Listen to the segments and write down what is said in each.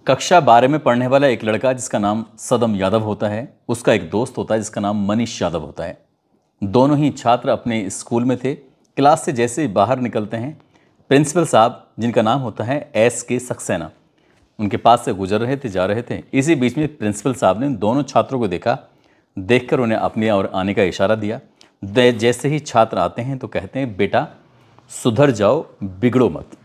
कक्षा 12 में पढ़ने वाला एक लड़का जिसका नाम सदम यादव होता है, उसका एक दोस्त होता है जिसका नाम मनीष यादव होता है। दोनों ही छात्र अपने स्कूल में थे। क्लास से जैसे ही बाहर निकलते हैं, प्रिंसिपल साहब जिनका नाम होता है S.K. सक्सेना, उनके पास से गुजर रहे थे, जा रहे थे। इसी बीच में प्रिंसिपल साहब ने दोनों छात्रों को देखा, देखकर उन्हें अपनी ओर आने का इशारा दिया। जैसे ही छात्र आते हैं तो कहते हैं, बेटा सुधर जाओ, बिगड़ो मत।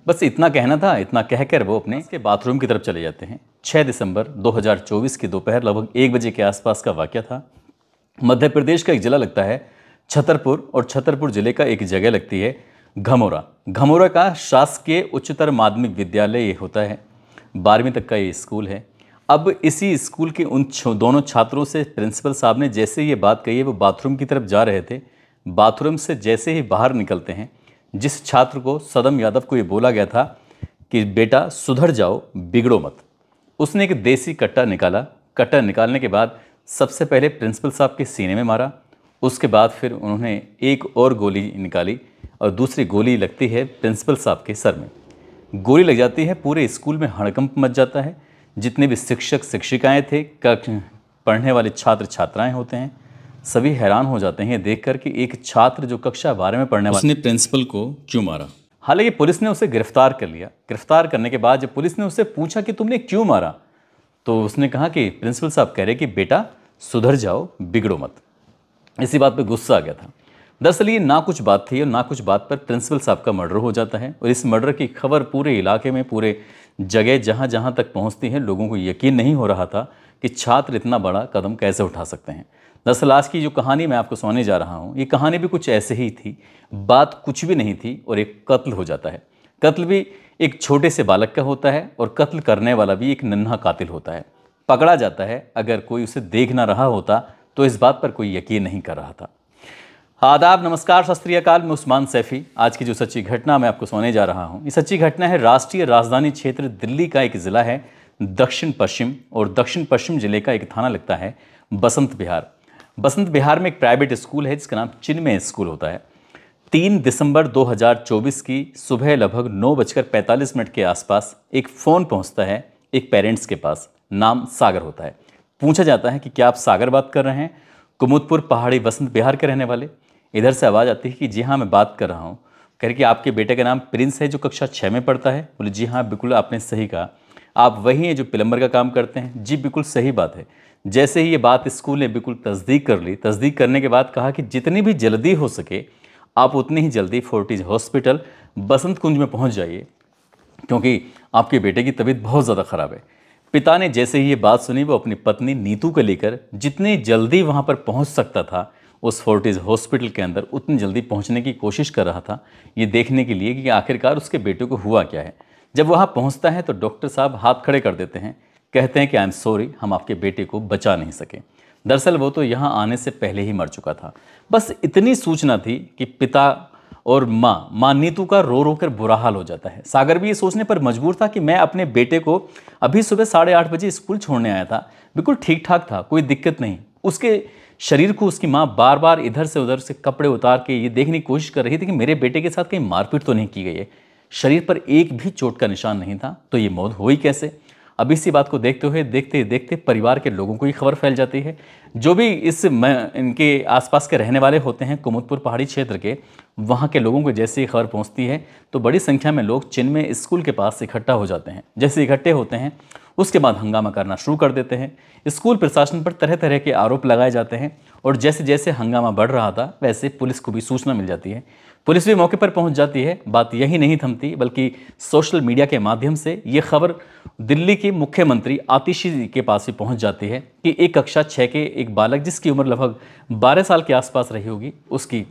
बस इतना कहना था। इतना कहकर वो अपने के बाथरूम की तरफ चले जाते हैं। 6 दिसंबर 2024 की दोपहर लगभग 1 बजे के आसपास का वाकया था। मध्य प्रदेश का एक जिला लगता है छतरपुर, और छतरपुर जिले का एक जगह लगती है घमौरा। घमौरा का शासकीय उच्चतर माध्यमिक विद्यालय ये होता है। 12वीं तक का ये स्कूल है। अब इसी स्कूल के उन दोनों छात्रों से प्रिंसिपल साहब ने जैसे ये बात कही है, वो बाथरूम की तरफ जा रहे थे। बाथरूम से जैसे ही बाहर निकलते हैं, जिस छात्र को सदम यादव को ये बोला गया था कि बेटा सुधर जाओ, बिगड़ो मत, उसने एक देसी कट्टा निकाला। कट्टा निकालने के बाद सबसे पहले प्रिंसिपल साहब के सीने में मारा। उसके बाद फिर उन्होंने एक और गोली निकाली और दूसरी गोली लगती है प्रिंसिपल साहब के सर में। गोली लग जाती है, पूरे स्कूल में हड़कंप मच जाता है। जितने भी शिक्षक शिक्षिकाएं थे, पढ़ने वाले छात्र छात्राएं होते हैं, सभी हैरान हो जाते हैं देखकर कि एक छात्र जो कक्षा 12 में पढ़ने वाला, उसने प्रिंसिपल को क्यों मारा। हालांकि पुलिस ने उसे गिरफ्तार कर लिया। गिरफ्तार करने के बाद जब पुलिस ने उससे पूछा कि तुमने क्यों मारा, तो उसने कहा कि प्रिंसिपल साहब कह रहे कि बेटा सुधर जाओ, बिगड़ो मत। इसी बात पर गुस्सा आ गया था। दरअसल ये ना कुछ बात थी और ना कुछ बात पर प्रिंसिपल साहब का मर्डर हो जाता है। और इस मर्डर की खबर पूरे इलाके में, पूरे जगह जहाँ जहाँ तक पहुँचती है, लोगों को यकीन नहीं हो रहा था कि छात्र इतना बड़ा कदम कैसे उठा सकते हैं। दरअसल आज की जो कहानी मैं आपको सुनाने जा रहा हूँ, ये कहानी भी कुछ ऐसे ही थी। बात कुछ भी नहीं थी और एक कत्ल हो जाता है। कत्ल भी एक छोटे से बालक का होता है और कत्ल करने वाला भी एक नन्हा कातिल होता है। पकड़ा जाता है। अगर कोई उसे देख ना रहा होता तो इस बात पर कोई यकीन नहीं कर रहा था। आदाब, नमस्कार, सत श्री अकाल। मैं उस्मान सैफी। आज की जो सच्ची घटना मैं आपको सुनाने जा रहा हूँ, ये सच्ची घटना है राष्ट्रीय राजधानी क्षेत्र दिल्ली का एक ज़िला है दक्षिण पश्चिम, और दक्षिण पश्चिम जिले का एक थाना लगता है बसंत विहार। बसंत विहार में एक प्राइवेट स्कूल है जिसका नाम चिन्मय स्कूल होता है। 3 दिसंबर 2024 की सुबह लगभग 9:45 के आसपास एक फ़ोन पहुंचता है एक पेरेंट्स के पास। नाम सागर होता है। पूछा जाता है कि क्या आप सागर बात कर रहे हैं, कुमुदपुर पहाड़ी बसंत विहार के रहने वाले। इधर से आवाज़ आती है कि जी हाँ, मैं बात कर रहा हूँ। कह रहे कि आपके बेटे का नाम प्रिंस है जो कक्षा 6 में पढ़ता है। बोले जी हाँ, बिल्कुल आपने सही कहा। आप वही हैं जो प्लम्बर का काम करते हैं। जी बिल्कुल सही बात है। जैसे ही ये बात स्कूल ने बिल्कुल तस्दीक कर ली। तस्दीक करने के बाद कहा कि जितनी भी जल्दी हो सके आप उतनी ही जल्दी फोर्टिज हॉस्पिटल बसंत कुंज में पहुंच जाइए, क्योंकि आपके बेटे की तबीयत बहुत ज़्यादा ख़राब है। पिता ने जैसे ही ये बात सुनी, वो अपनी पत्नी नीतू को लेकर जितनी जल्दी वहाँ पर पहुँच सकता था उस फोर्टिज हॉस्पिटल के अंदर, उतनी जल्दी पहुँचने की कोशिश कर रहा था, ये देखने के लिए कि आखिरकार उसके बेटे को हुआ क्या है। जब वहाँ पहुँचता है तो डॉक्टर साहब हाथ खड़े कर देते हैं, कहते हैं कि आई एम सॉरी, हम आपके बेटे को बचा नहीं सके। दरअसल वो तो यहाँ आने से पहले ही मर चुका था। बस इतनी सूचना थी कि पिता और माँ नीतू का रो रो कर बुरा हाल हो जाता है। सागर भी ये सोचने पर मजबूर था कि मैं अपने बेटे को अभी सुबह 8:30 बजे स्कूल छोड़ने आया था, बिल्कुल ठीक ठाक था, कोई दिक्कत नहीं। उसके शरीर को उसकी माँ बार बार इधर से उधर से कपड़े उतार के ये देखने की कोशिश कर रही थी कि मेरे बेटे के साथ कहीं मारपीट तो नहीं की गई है। शरीर पर एक भी चोट का निशान नहीं था, तो ये मौत हुई कैसे। अब इसी बात को देखते हुए देखते देखते परिवार के लोगों को ही खबर फैल जाती है। जो भी इनके आसपास के रहने वाले होते हैं कुमुदपुर पहाड़ी क्षेत्र के, वहाँ के लोगों को जैसे ही खबर पहुँचती है तो बड़ी संख्या में लोग चिन्मय स्कूल के पास इकट्ठा हो जाते हैं। जैसे इकट्ठे होते हैं उसके बाद हंगामा करना शुरू कर देते हैं। स्कूल प्रशासन पर तरह तरह के आरोप लगाए जाते हैं और जैसे जैसे हंगामा बढ़ रहा था वैसे पुलिस को भी सूचना मिल जाती है। पुलिस भी मौके पर पहुंच जाती है। बात यही नहीं थमती, बल्कि सोशल मीडिया के माध्यम से ये खबर दिल्ली के मुख्यमंत्री आतिशी के पास भी पहुंच जाती है कि एक कक्षा 6 के एक बालक जिसकी उम्र लगभग 12 साल के आसपास रही होगी, उसकी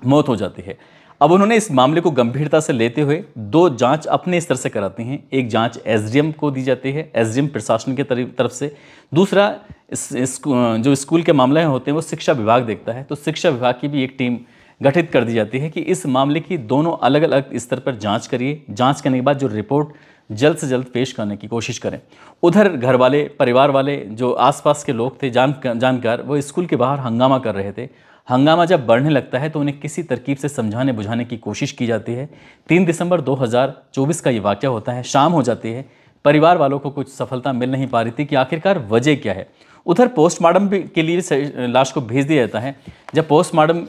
मौत हो जाती है। अब उन्होंने इस मामले को गंभीरता से लेते हुए 2 जांच अपने स्तर से कराती हैं। एक जांच एसडीएम को दी जाती है, एसडीएम प्रशासन की तरफ से। दूसरा जो स्कूल के मामले होते हैं वो शिक्षा विभाग देखता है, तो शिक्षा विभाग की भी एक टीम गठित कर दी जाती है कि इस मामले की दोनों अलग अलग स्तर पर जांच करिए। जांच करने के बाद जो रिपोर्ट जल्द से जल्द पेश करने की कोशिश करें। उधर घर वाले, परिवार वाले, जो आसपास के लोग थे जानकार, वो स्कूल के बाहर हंगामा कर रहे थे। हंगामा जब बढ़ने लगता है तो उन्हें किसी तरकीब से समझाने बुझाने की कोशिश की जाती है। 3 दिसंबर 2024 का ये वाक़या होता है। शाम हो जाती है। परिवार वालों को कुछ सफलता मिल नहीं पा रही थी कि आखिरकार वजह क्या है। उधर पोस्टमार्टम के लिए लाश को भेज दिया जाता है। जब पोस्टमार्टम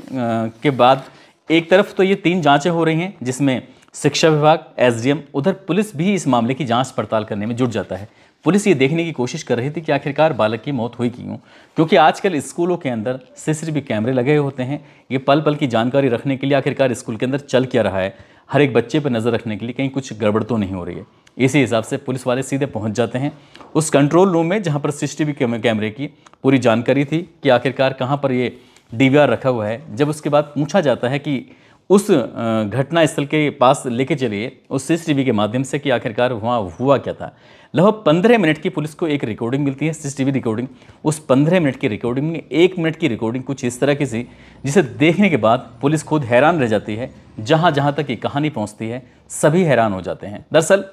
के बाद एक तरफ तो ये 3 जांचें हो रही हैं, जिसमें शिक्षा विभाग, एसडीएम, उधर पुलिस भी इस मामले की जांच पड़ताल करने में जुट जाता है। पुलिस ये देखने की कोशिश कर रही थी कि आखिरकार बालक की मौत हुई क्यों, क्योंकि आजकल स्कूलों के अंदर सीसीटीवी कैमरे लगे होते हैं। ये पल पल की जानकारी रखने के लिए आखिरकार स्कूल के अंदर चल क्या रहा है, हर एक बच्चे पर नज़र रखने के लिए कहीं कुछ गड़बड़ तो नहीं हो रही है। इसी हिसाब से पुलिस वाले सीधे पहुंच जाते हैं उस कंट्रोल रूम में जहां पर सीसीटीवी कैमरे की पूरी जानकारी थी कि आखिरकार कहां पर ये डीवीआर रखा हुआ है। जब उसके बाद पूछा जाता है कि उस घटना स्थल के पास लेके चलिए उस सीसीटीवी के माध्यम से कि आखिरकार वहाँ हुआ क्या था। लगभग 15 मिनट की पुलिस को एक रिकॉर्डिंग मिलती है, सीसीटीवी रिकॉर्डिंग। उस 15 मिनट की रिकॉर्डिंग में 1 मिनट की रिकॉर्डिंग कुछ इस तरह की थी जिसे देखने के बाद पुलिस खुद हैरान रह जाती है। जहाँ जहाँ तक ये कहानी पहुँचती है सभी हैरान हो जाते हैं। दरअसल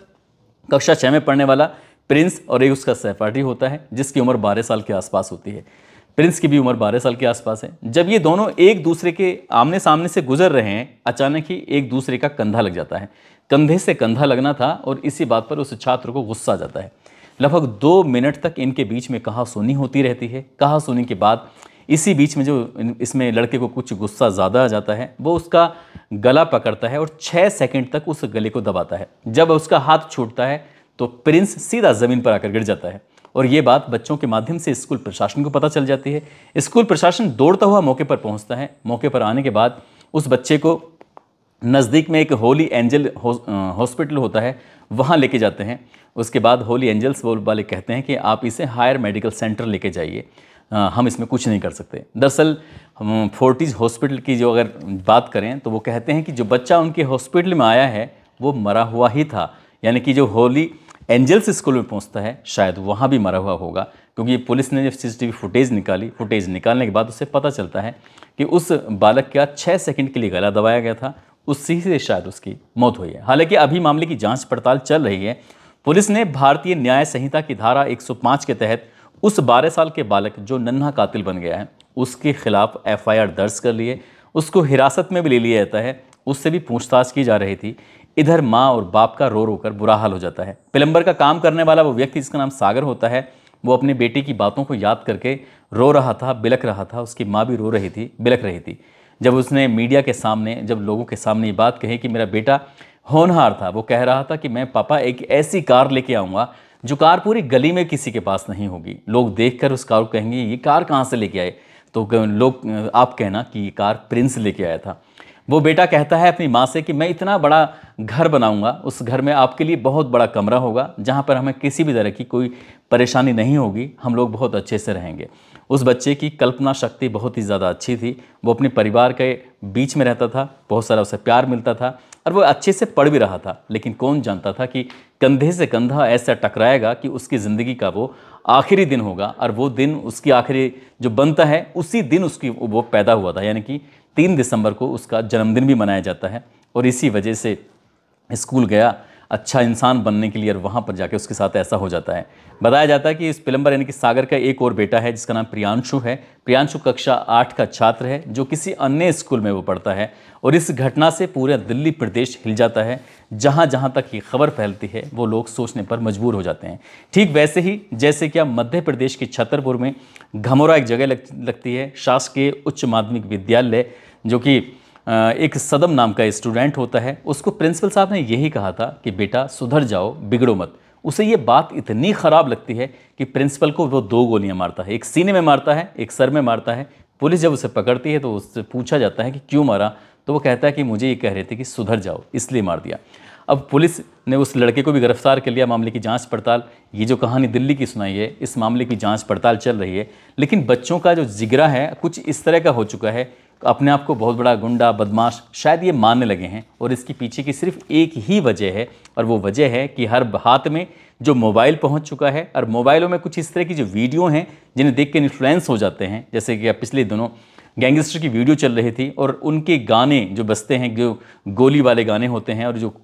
कक्षा 6 में पढ़ने वाला प्रिंस और एक उसका सहपाठी होता है जिसकी उम्र 12 साल के आसपास होती है। प्रिंस की भी उम्र 12 साल के आसपास है। जब ये दोनों एक दूसरे के आमने सामने से गुजर रहे हैं, अचानक ही एक दूसरे का कंधा लग जाता है। कंधे से कंधा लगना था और इसी बात पर उस छात्र को गुस्सा आ जाता है। लगभग 2 मिनट तक इनके बीच में कहासुनी होती रहती है। कहासुनी के बाद इसी बीच में जो इसमें लड़के को कुछ गुस्सा ज़्यादा आ जाता है, वो उसका गला पकड़ता है और 6 सेकंड तक उस गले को दबाता है। जब उसका हाथ छूटता है तो प्रिंस सीधा ज़मीन पर आकर गिर जाता है और ये बात बच्चों के माध्यम से स्कूल प्रशासन को पता चल जाती है। स्कूल प्रशासन दौड़ता हुआ मौके पर पहुंचता है। मौके पर आने के बाद उस बच्चे को नज़दीक में एक होली एंजल हॉस्पिटल होता है, वहाँ लेके जाते हैं। उसके बाद होली एंजल्स वाले कहते हैं कि आप इसे हायर मेडिकल सेंटर लेके जाइए, हम इसमें कुछ नहीं कर सकते। दरअसल फोर्टिज हॉस्पिटल की जो अगर बात करें तो वो कहते हैं कि जो बच्चा उनके हॉस्पिटल में आया है वो मरा हुआ ही था, यानी कि जो होली एंजल्स स्कूल में पहुंचता है शायद वहाँ भी मरा हुआ होगा, क्योंकि पुलिस ने जब सीसीटीवी फुटेज निकालने के बाद उससे पता चलता है कि उस बालक का 6 सेकंड के लिए गला दबाया गया था, उसी से शायद उसकी मौत हुई है। हालांकि अभी मामले की जांच पड़ताल चल रही है। पुलिस ने भारतीय न्याय संहिता की धारा 105 के तहत उस 12 साल के बालक जो नन्हा कातिल बन गया है उसके खिलाफ एफआईआर दर्ज कर लिए, उसको हिरासत में भी ले लिया जाता है, उससे भी पूछताछ की जा रही थी। इधर माँ और बाप का रो रो कर बुरा हाल हो जाता है। प्लम्बर का काम करने वाला वो व्यक्ति जिसका नाम सागर होता है, वो अपनी बेटी की बातों को याद करके रो रहा था, बिलख रहा था। उसकी माँ भी रो रही थी, बिलख रही थी। जब उसने मीडिया के सामने, जब लोगों के सामने ये बात कही कि मेरा बेटा होनहार था, वो कह रहा था कि मैं पापा एक ऐसी कार लेके आऊँगा जो कार पूरी गली में किसी के पास नहीं होगी। लोग देखकर उस कार को कहेंगे ये कार कहाँ से लेके आए, तो लोग आप कहना कि ये कार प्रिंस लेके आया था। वो बेटा कहता है अपनी माँ से कि मैं इतना बड़ा घर बनाऊंगा, उस घर में आपके लिए बहुत बड़ा कमरा होगा जहाँ पर हमें किसी भी तरह की कोई परेशानी नहीं होगी, हम लोग बहुत अच्छे से रहेंगे। उस बच्चे की कल्पना शक्ति बहुत ही ज़्यादा अच्छी थी। वो अपने परिवार के बीच में रहता था, बहुत सारा उसे प्यार मिलता था और वो अच्छे से पढ़ भी रहा था। लेकिन कौन जानता था कि कंधे से कंधा ऐसा टकराएगा कि उसकी ज़िंदगी का वो आखिरी दिन होगा, और वो दिन उसकी आखिरी जो बनता है उसी दिन उसकी वो पैदा हुआ था, यानी कि 3 दिसंबर को उसका जन्मदिन भी मनाया जाता है। और इसी वजह से स्कूल गया अच्छा इंसान बनने के लिए और वहाँ पर जाके उसके साथ ऐसा हो जाता है। बताया जाता है कि इस प्लम्बर यानी कि सागर का एक और बेटा है जिसका नाम प्रियांशु है। प्रियांशु कक्षा 8 का छात्र है जो किसी अन्य स्कूल में वो पढ़ता है, और इस घटना से पूरा दिल्ली प्रदेश हिल जाता है। जहाँ जहाँ तक ये खबर फैलती है वो लोग सोचने पर मजबूर हो जाते हैं। ठीक वैसे ही जैसे क्या मध्य प्रदेश के छतरपुर में घमौरा एक जगह लगती है, शासकीय उच्च माध्यमिक विद्यालय, जो कि एक सदम नाम का स्टूडेंट होता है। उसको प्रिंसिपल साहब ने यही कहा था कि बेटा सुधर जाओ, बिगड़ो मत। उसे ये बात इतनी ख़राब लगती है कि प्रिंसिपल को वो 2 गोलियां मारता है, एक सीने में मारता है, एक सर में मारता है। पुलिस जब उसे पकड़ती है तो उससे पूछा जाता है कि क्यों मारा, तो वो कहता है कि मुझे ये कह रहे थे कि सुधर जाओ इसलिए मार दिया। अब पुलिस ने उस लड़के को भी गिरफ्तार कर लिया। मामले की जांच पड़ताल, ये जो कहानी दिल्ली की सुनाई है, इस मामले की जांच पड़ताल चल रही है। लेकिन बच्चों का जो जिगरा है कुछ इस तरह का हो चुका है, अपने आप को बहुत बड़ा गुंडा बदमाश शायद ये मानने लगे हैं। और इसके पीछे की सिर्फ एक ही वजह है, और वो वजह है कि हर हाथ में जो मोबाइल पहुंच चुका है, और मोबाइलों में कुछ इस तरह की जो वीडियो हैं जिन्हें देख के इन्फ्लुएंस हो जाते हैं। जैसे कि पिछले दिनों गैंगस्टर की वीडियो चल रही थी और उनके गाने जो बजते हैं, जो गोली वाले गाने होते हैं, और जो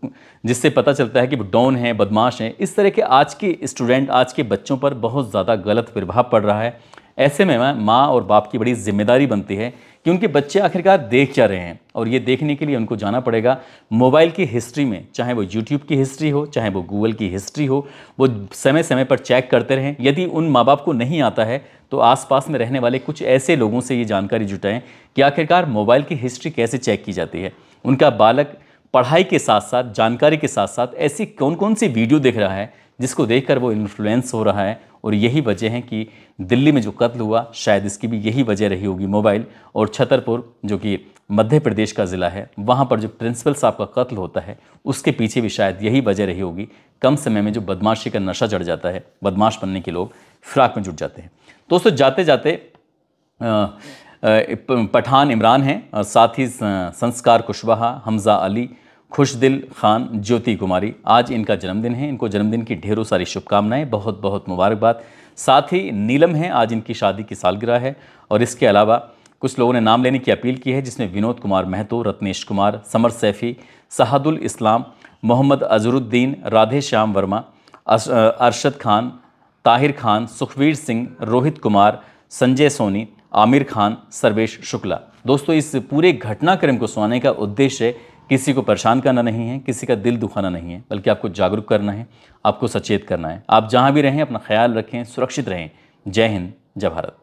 जिससे पता चलता है कि वो डॉन है, बदमाश हैं। इस तरह के आज के स्टूडेंट, आज के बच्चों पर बहुत ज़्यादा गलत प्रभाव पड़ रहा है। ऐसे में माँ और बाप की बड़ी जिम्मेदारी बनती है क्योंकि बच्चे आखिरकार देख क्या रहे हैं, और ये देखने के लिए उनको जाना पड़ेगा मोबाइल की हिस्ट्री में, चाहे वो यूट्यूब की हिस्ट्री हो, चाहे वो गूगल की हिस्ट्री हो, वो समय समय पर चेक करते रहें। यदि उन माँ बाप को नहीं आता है तो आसपास में रहने वाले कुछ ऐसे लोगों से ये जानकारी जुटाएं कि आखिरकार मोबाइल की हिस्ट्री कैसे चेक की जाती है। उनका बालक पढ़ाई के साथ साथ, जानकारी के साथ साथ ऐसी कौन कौन सी वीडियो देख रहा है जिसको देखकर वो इन्फ्लुएंस हो रहा है। और यही वजह है कि दिल्ली में जो कत्ल हुआ, शायद इसकी भी यही वजह रही होगी मोबाइल। और छतरपुर जो कि मध्य प्रदेश का ज़िला है, वहाँ पर जो प्रिंसिपल साहब का कत्ल होता है, उसके पीछे भी शायद यही वजह रही होगी। कम समय में जो बदमाशी का नशा चढ़ जाता है, बदमाश बनने के लोग फिराक में जुट जाते हैं। दोस्तों, जाते जाते पठान इमरान हैं, और साथ ही संस्कार कुशवाहा, हमज़ा अली, खुशदिल खान, ज्योति कुमारी, आज इनका जन्मदिन है। इनको जन्मदिन की ढेरों सारी शुभकामनाएं, बहुत बहुत मुबारकबाद। साथ ही नीलम है, आज इनकी शादी की सालगिरह है। और इसके अलावा कुछ लोगों ने नाम लेने की अपील की है, जिसमें विनोद कुमार महतो, रत्नेश कुमार, समर सैफी, सहादुल इस्लाम, मोहम्मद अजरुद्दीन, राधे श्याम वर्मा, अरशद खान, ताहिर खान, सुखवीर सिंह, रोहित कुमार, संजय सोनी, आमिर खान, सर्वेश शुक्ला। दोस्तों, इस पूरे घटनाक्रम को सुनाने का उद्देश्य किसी को परेशान करना नहीं है, किसी का दिल दुखाना नहीं है, बल्कि आपको जागरूक करना है, आपको सचेत करना है। आप जहां भी रहें अपना ख्याल रखें, सुरक्षित रहें। जय हिंद, जय भारत।